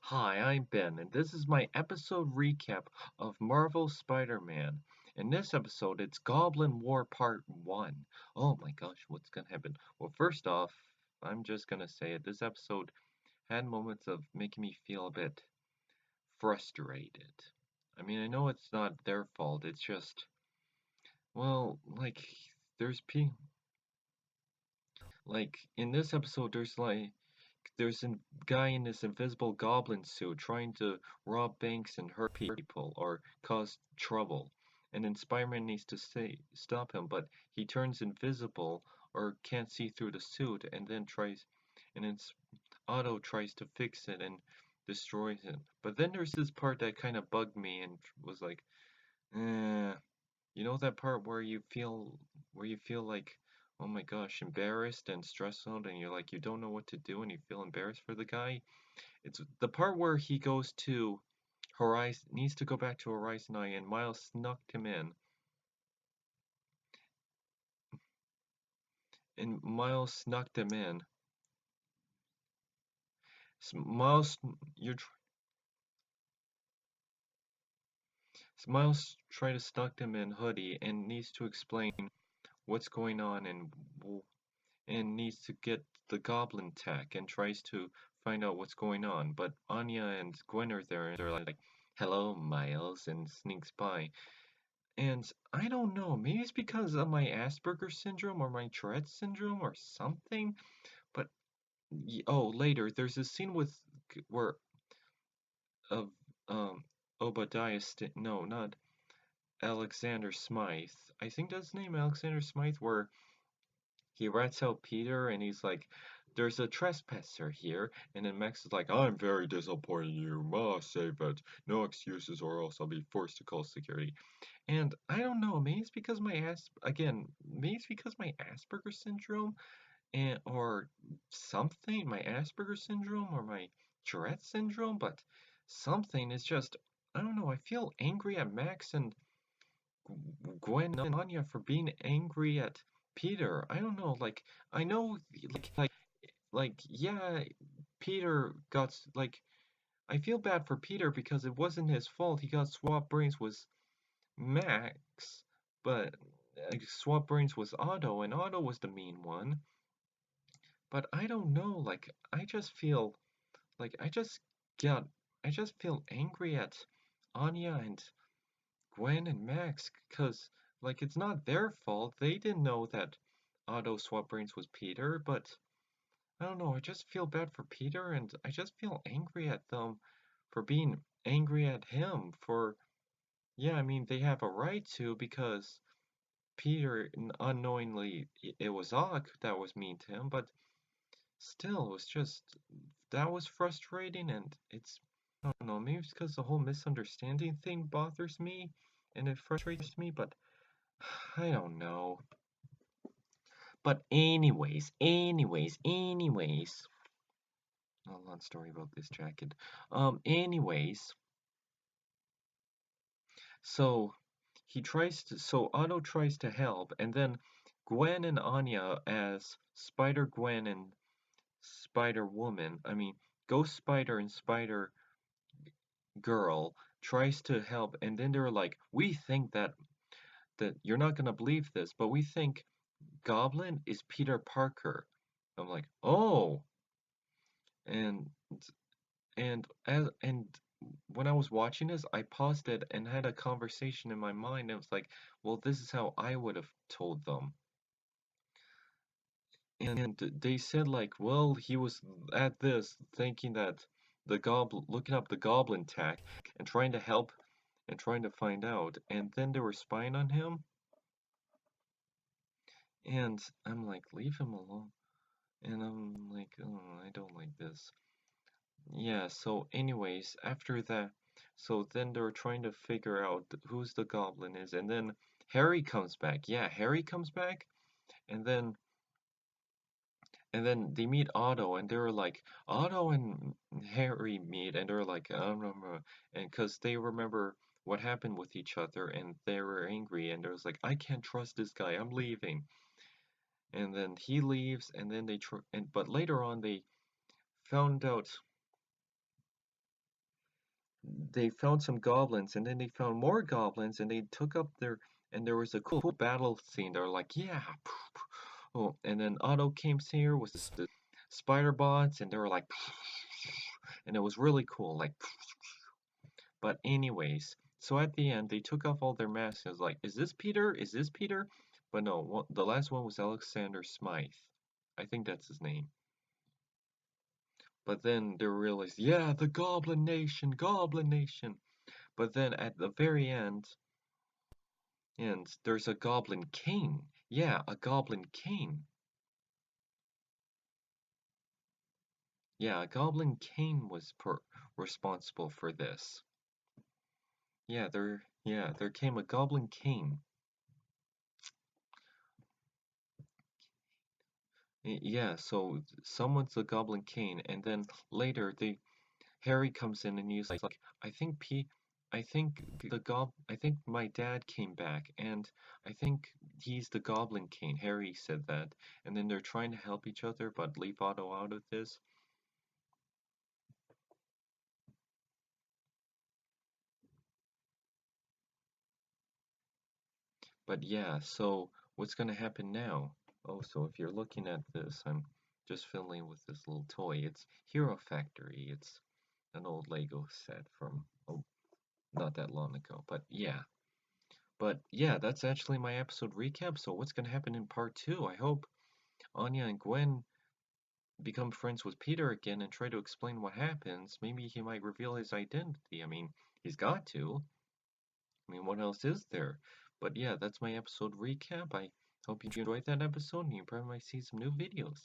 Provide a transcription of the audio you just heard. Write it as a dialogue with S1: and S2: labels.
S1: Hi, I'm Ben, and this is my episode recap of Marvel Spider-Man. In this episode, it's Goblin War Part 1. Oh my gosh, what's gonna happen? Well, first off, I'm just gonna say it. This episode had moments of making me feel a bit frustrated. I mean, I know it's not their fault, it's just, well, there's pe like, in this episode, there's a guy in this invisible goblin suit trying to rob banks and hurt people or cause trouble. And then Spider-Man needs to stop him, but he turns invisible or can't see through the suit and then Otto tries to fix it and destroys it. But then there's this part that kind of bugged me and was like, eh, you know that part where you feel like, oh my gosh, embarrassed and stressed out and you're like you don't know what to do and you feel embarrassed for the guy? It's the part where he goes to Horizon needs to go back to Horizon Eye and Miles snuck him in. And Miles snuck him in. Miles you're Miles try to snuck him in Hoodie and needs to explain what's going on and needs to get the Goblin tech and tries to find out what's going on. But Anya and Gwen are there and they're like, "Hello, Miles," and sneaks by. And I don't know, maybe it's because of my Asperger's syndrome or my Tourette syndrome or something. But oh, later there's a scene where of Obadiah no, not Alexander Smythe. I think that's his name, Alexander Smythe, where he rats out Peter and he's like, "There's a trespasser here." And then Max is like, "I'm very disappointed in you. Must save it. No excuses or else I'll be forced to call security." And I don't know, maybe it's because maybe it's because my Asperger's syndrome and or something, my Asperger's syndrome or my Tourette syndrome, but something is just I don't know, I feel angry at Max and Gwen and Anya for being angry at Peter. I don't know, I know yeah, Peter got I feel bad for Peter because it wasn't his fault. He got swap brains with Max, but swap brains was Otto and Otto was the mean one. But I don't know, I just feel like got I just feel angry at Anya and Gwen and Max because it's not their fault. They didn't know that Otto swap brains was Peter, but I don't know, I just feel bad for Peter and I just feel angry at them for being angry at him for yeah, I mean they have a right to because Peter unknowingly it was Ock that was mean to him, but still it was just that was frustrating and it's I don't know, maybe it's because the whole misunderstanding thing bothers me and it frustrates me, but I don't know. But anyways, a long story about this jacket. Anyways, so so Otto tries to help, and then Gwen and Anya as Spider Gwen and Spider Woman, I mean Ghost Spider and Spider Girl tries to help, and then they're like, "We think that you're not gonna believe this, but we think Goblin is Peter Parker." I'm like, "Oh," and and when I was watching this, I paused it and had a conversation in my mind. And it was like, well, this is how I would have told them. And they said like, well, he was at this thinking that the goblin, looking up the goblin tech and trying to help and trying to find out. And then they were spying on him. And I'm like, leave him alone. And I'm like, oh, I don't like this. Yeah, so anyways, after that, so then they're trying to figure out who's the goblin is, and then Harry comes back. Yeah, Harry comes back, and then they meet Otto, and they're like, Otto and Harry meet, and they're like, and because they remember what happened with each other, and they were angry, and there's like, I can't trust this guy, I'm leaving. And then he leaves, and then but later on they found out they found some goblins, and then they found more goblins, and they took up their, and there was a cool battle scene. They're like, yeah, oh, and then Otto came here with the spider bots, and they were like, and it was really cool, like, but anyways, so at the end they took off all their masks. And it was like, is this Peter? Is this Peter? But no, the last one was Alexander Smythe. I think that's his name. But then they realized, yeah, the Goblin Nation, Goblin Nation. But then at the very end, there's a Goblin King. Yeah, a Goblin King. Yeah, a Goblin King was responsible for this. There came a Goblin King. Yeah, so someone's the Goblin King, and then later Harry comes in and he's like, I think my dad came back, and I think he's the Goblin King. Harry said that, and then they're trying to help each other, but leave Otto out of this. But yeah, so what's gonna happen now? Oh, so if you're looking at this, I'm just fiddling with this little toy. It's Hero Factory. It's an old Lego set from not that long ago. But yeah, that's actually my episode recap. So what's gonna happen in part two? I hope Anya and Gwen become friends with Peter again and try to explain what happens. Maybe he might reveal his identity. I mean, he's got to. I mean, what else is there? But yeah, that's my episode recap. I hope you enjoyed that episode and you probably might see some new videos.